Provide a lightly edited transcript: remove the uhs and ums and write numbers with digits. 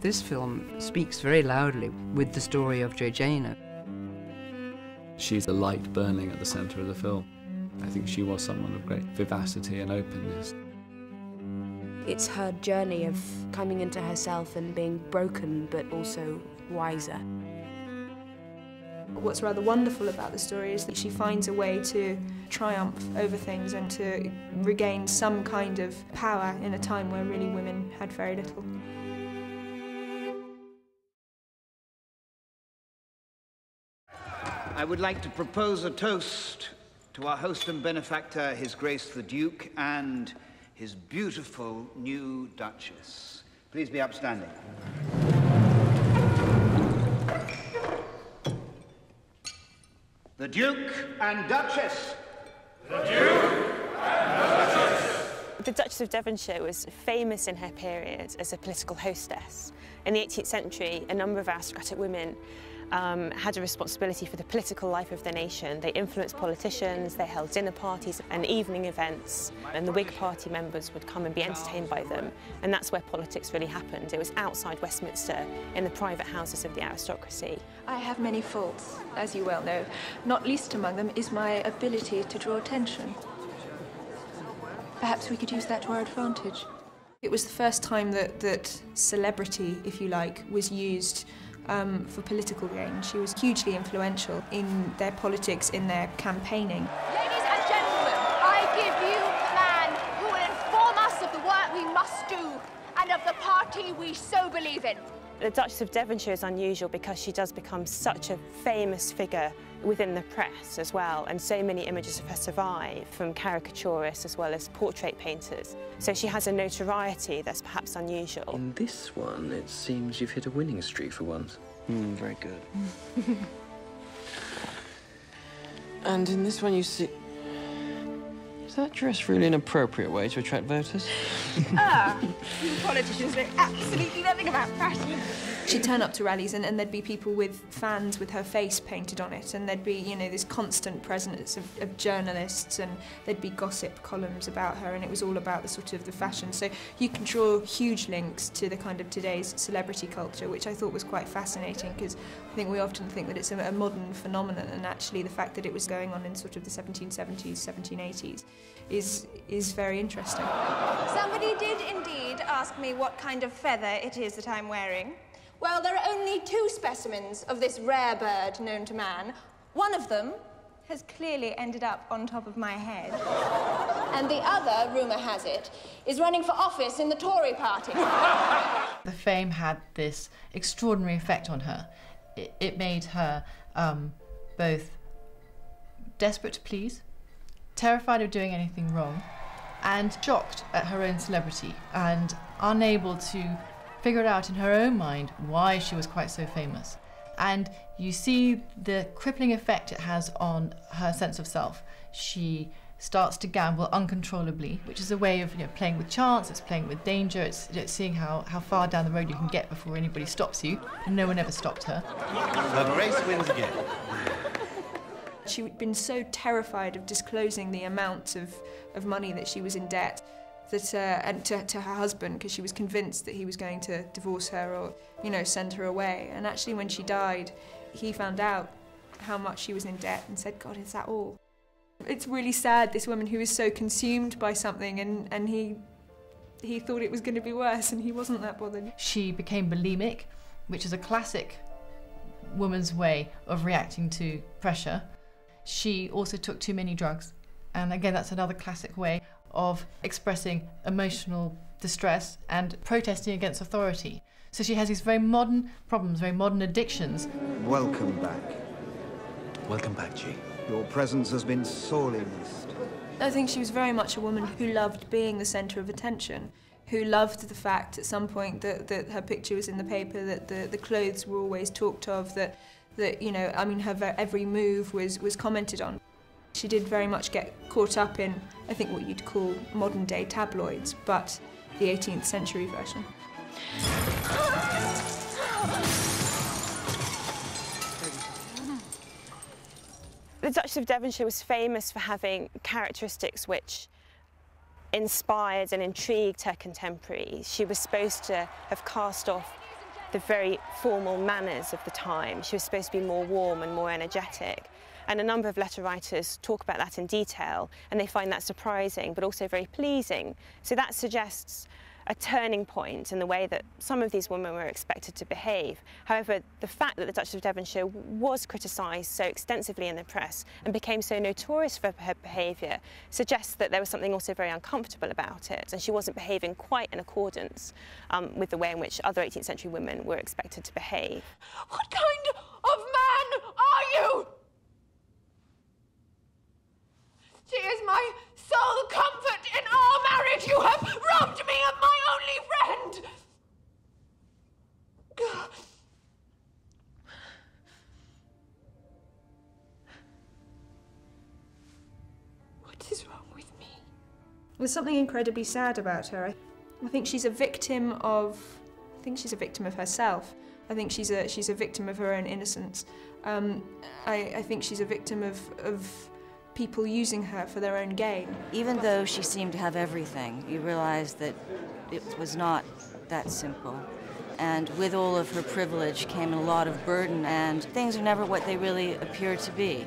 This film speaks very loudly with the story of Georgina. She's the light burning at the centre of the film. I think she was someone of great vivacity and openness. It's her journey of coming into herself and being broken, but also wiser. What's rather wonderful about the story is that she finds a way to triumph over things and to regain some kind of power in a time where really women had very little. I would like to propose a toast to our host and benefactor, His Grace the Duke, and his beautiful new Duchess. Please be upstanding. The Duke and Duchess. The Duke and Duchess. The Duchess of Devonshire was famous in her period as a political hostess. In the 18th century, a number of aristocratic women had a responsibility for the political life of the nation. They influenced politicians, they held dinner parties and evening events, and the Whig Party members would come and be entertained by them, and that's where politics really happened. It was outside Westminster, in the private houses of the aristocracy. I have many faults, as you well know. Not least among them is my ability to draw attention. Perhaps we could use that to our advantage. It was the first time that celebrity, if you like, was used for political gain. She was hugely influential in their politics, in their campaigning. Ladies and gentlemen, I give you the man who will inform us of the work we must do and of the party we so believe in. The Duchess of Devonshire is unusual because she does become such a famous figure within the press as well, and so many images of her survive from caricaturists as well as portrait painters. So she has a notoriety that's perhaps unusual. In this one, it seems you've hit a winning streak for once. Very good. And in this one you see... Is that dress really an appropriate way to attract voters? You politicians know absolutely nothing about fashion. She'd turn up to rallies and there'd be people with fans with her face painted on it, and there'd be, you know, this constant presence of journalists, and there'd be gossip columns about her, and it was all about the sort of the fashion. So you can draw huge links to the kind of today's celebrity culture, which I thought was quite fascinating, because I think we often think that it's a modern phenomenon, and actually the fact that it was going on in sort of the 1770s, 1780s is very interesting. Somebody did indeed ask me what kind of feather it is that I'm wearing. Well, there are only two specimens of this rare bird known to man. One of them has clearly ended up on top of my head. And the other, rumour has it, is running for office in the Tory party. The fame had this extraordinary effect on her. It made her both desperate to please, terrified of doing anything wrong, and shocked at her own celebrity, and unable to figure it out in her own mind why she was quite so famous. And you see the crippling effect it has on her sense of self. She starts to gamble uncontrollably, which is a way of, you know, playing with chance, it's playing with danger, it's seeing how far down the road you can get before anybody stops you, and no one ever stopped her. The race wins again. She'd been so terrified of disclosing the amount of money that she was in debt that, and to her husband, because she was convinced that he was going to divorce her or, you know, send her away. And actually when she died, he found out how much she was in debt and said, God, is that all? It's really sad, this woman who was so consumed by something, and he thought it was going to be worse, and he wasn't that bothered. She became bulimic, which is a classic woman's way of reacting to pressure. She also took too many drugs, and again that's another classic way of expressing emotional distress and protesting against authority. So she has these very modern problems, very modern addictions. Welcome back. Welcome back, G. Your presence has been sorely missed. I think she was very much a woman who loved being the centre of attention, who loved the fact at some point that her picture was in the paper, that the clothes were always talked of, that you know, I mean, her every move was commented on. She did very much get caught up in, I think, what you'd call modern-day tabloids, but the 18th century version. The Duchess of Devonshire was famous for having characteristics which inspired and intrigued her contemporaries. She was supposed to have cast off the very formal manners of the time. She was supposed to be more warm and more energetic. And a number of letter writers talk about that in detail, and they find that surprising, but also very pleasing. So that suggests a turning point in the way that some of these women were expected to behave. However, the fact that the Duchess of Devonshire was criticised so extensively in the press and became so notorious for her behaviour suggests that there was something also very uncomfortable about it, and she wasn't behaving quite in accordance with the way in which other 18th century women were expected to behave. What kind of man are you? She is my sole comfort in our marriage. You have robbed me of my only friend. What is wrong with me? There's something incredibly sad about her. I think she's a victim of. I think she's a victim of herself. I think she's a victim of her own innocence. I think she's a victim of people using her for their own gain. Even though she seemed to have everything, you realize that it was not that simple. And with all of her privilege came a lot of burden, and things are never what they really appear to be.